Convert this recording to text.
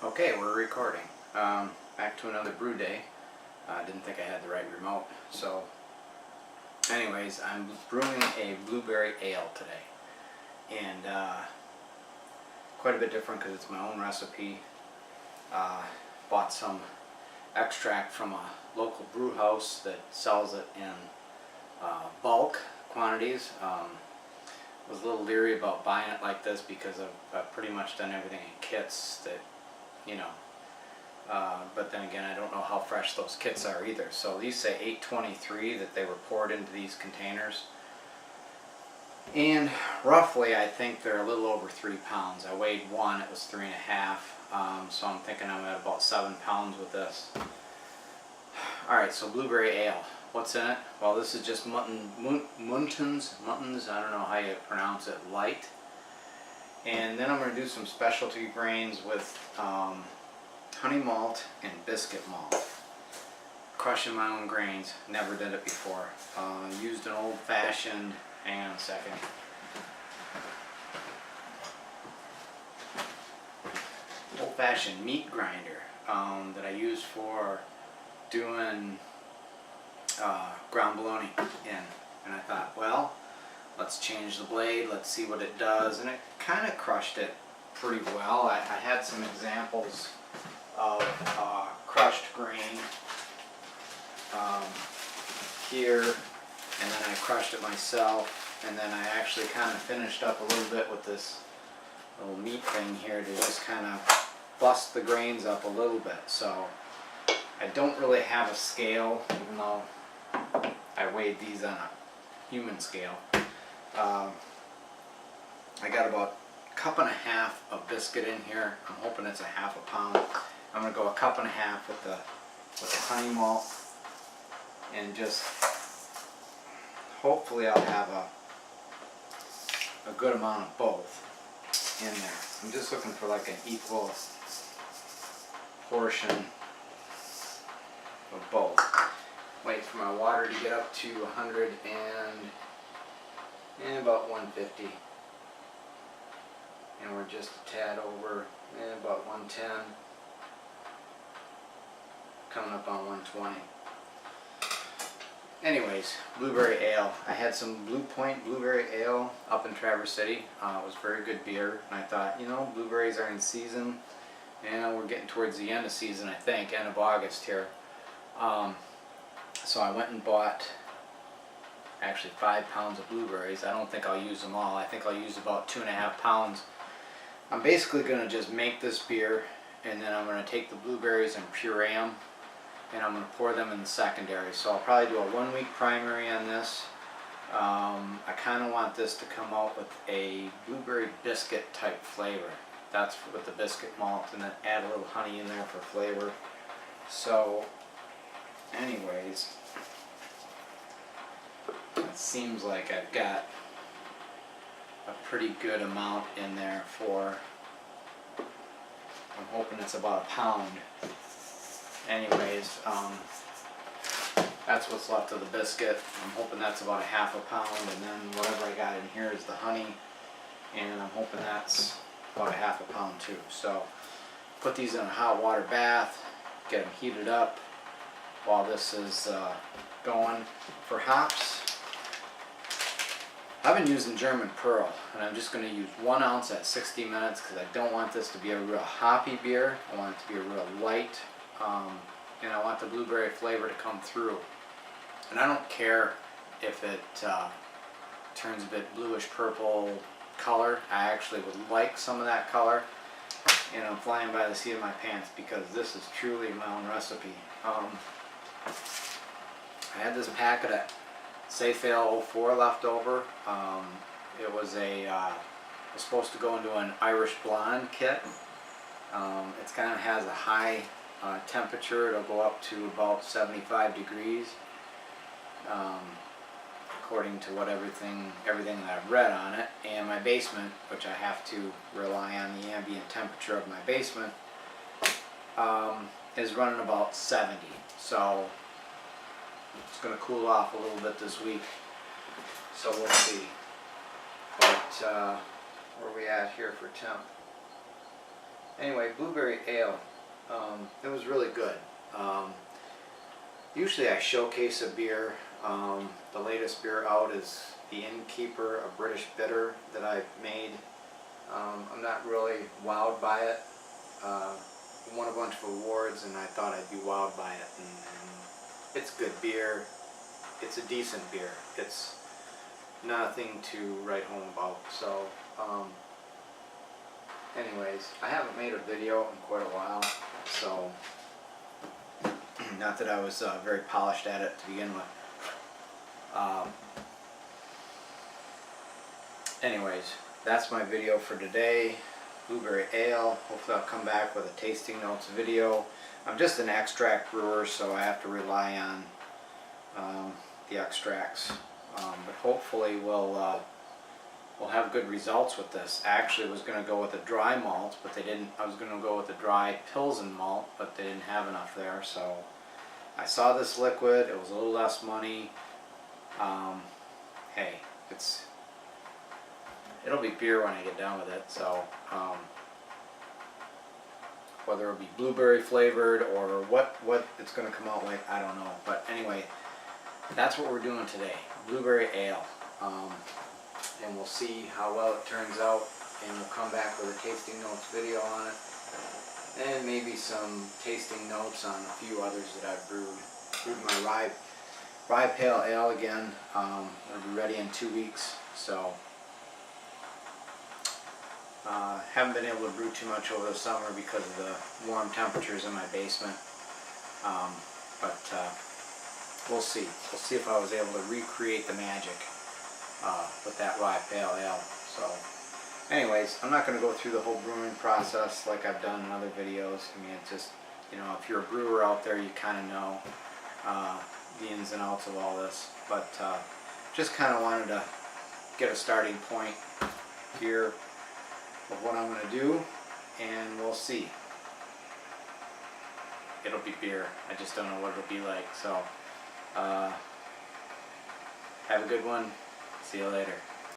Okay, we're recording. Back to another brew day. Didn't think I had the right remote. So, anyways, I'm brewing a blueberry ale today. And quite a bit different because it's my own recipe. Bought some extract from a local brew house that sells it in bulk quantities. Was a little leery about buying it like this because I've pretty much done everything in kits that, you know, but then again, I don't know how fresh those kits are either. So these say 823 that they were poured into these containers. And roughly, I think they're a little over 3 pounds. I weighed one, it was 3.5. So I'm thinking I'm at about 7 pounds with this. Alright, so blueberry ale. What's in it? Well, this is just Muntons, I don't know how you pronounce it, light. And then I'm going to do some specialty grains with honey malt and biscuit malt. Crushing my own grains, never did it before. Used an old-fashioned, hang on a second. Old-fashioned meat grinder that I use for doing ground bologna in. And I thought, well, let's change the blade, let's see what it does. And it kind of crushed it pretty well. I had some examples of crushed grain here, and then I crushed it myself, and then I actually kind of finished up a little bit with this little meat thing here to just kind of bust the grains up a little bit. So I don't really have a scale, even though I weighed these on a human scale. I got about a cup and a half of biscuit in here. I'm hoping it's a half a pound. I'm going to go a cup and a half with the honey malt, and just hopefully I'll have a good amount of both in there. I'm just looking for like an equal portion of both. Wait for my water to get up to 100 and about 150. And we're just a tad over about 110. Coming up on 120. Anyways, blueberry ale. I had some Blue Point blueberry ale up in Traverse City. It was very good beer, and I thought, you know, blueberries are in season, and we're getting towards the end of season, I think, end of August here. So I went and bought actually 5 pounds of blueberries. I don't think I'll use them all. I think I'll use about 2.5 pounds. I'm basically going to just make this beer, and then I'm going to take the blueberries and puree them, and I'm going to pour them in the secondary. So I'll probably do a 1-week primary on this. I kind of want this to come out with a blueberry biscuit type flavor. That's with the biscuit malt, and then add a little honey in there for flavor. So anyways, it seems like I've got a pretty good amount in there for, I'm hoping it's about a pound. Anyways, that's what's left of the biscuit. I'm hoping that's about a half a pound, and then whatever I got in here is the honey, and I'm hoping that's about a half a pound too. So put these in a hot water bath, get them heated up while this is going. For hops, I've been using German Pearl, and I'm just going to use 1 ounce at 60 minutes because I don't want this to be a real hoppy beer. I want it to be a real light, and I want the blueberry flavor to come through. And I don't care if it turns a bit bluish purple color. I actually would like some of that color, and I'm flying by the seat of my pants because this is truly my own recipe. I had this packet of Safale 04 left over. It was was supposed to go into an Irish blonde kit. It kind of has a high temperature. It'll go up to about 75 degrees, according to what everything that I've read on it. And my basement, which I have to rely on the ambient temperature of my basement, is running about 70. So it's going to cool off a little bit this week. So we'll see. But where are we at here for temp? Anyway, blueberry ale. It was really good. Usually I showcase a beer. The latest beer out is the Innkeeper, a British bitter that I've made. I'm not really wowed by it. Won a bunch of awards and I thought I'd be wowed by it. And it's good beer. It's a decent beer. It's nothing to write home about. So, anyways, I haven't made a video in quite a while, so not that I was very polished at it to begin with. Anyways, that's my video for today. Blueberry ale. Hopefully I'll come back with a tasting notes video. I'm just an extract brewer, so I have to rely on the extracts. But hopefully we'll have good results with this. I actually was going to go with a dry malt, but they didn't. I was going to go with a dry Pilsen malt, but they didn't have enough there. So I saw this liquid. It was a little less money. Hey, it'll be beer when I get done with it. So whether it'll be blueberry flavored or what it's going to come out like, I don't know. But anyway, that's what we're doing today. Blueberry ale. And we'll see how well it turns out, and we'll come back with a tasting notes video on it, and maybe some tasting notes on a few others that I've brewed. Brewed my rye pale ale again. It'll be ready in 2 weeks, so haven't been able to brew too much over the summer because of the warm temperatures in my basement, but we'll see. We'll see if I was able to recreate the magic with that rye pale ale. So anyways, I'm not going to go through the whole brewing process like I've done in other videos. I mean, it's just, you know, if you're a brewer out there, you kind of know the ins and outs of all this. But just kind of wanted to get a starting point here of what I'm going to do, and we'll see. It'll be beer. I just don't know what it'll be like. So have a good one. See you later.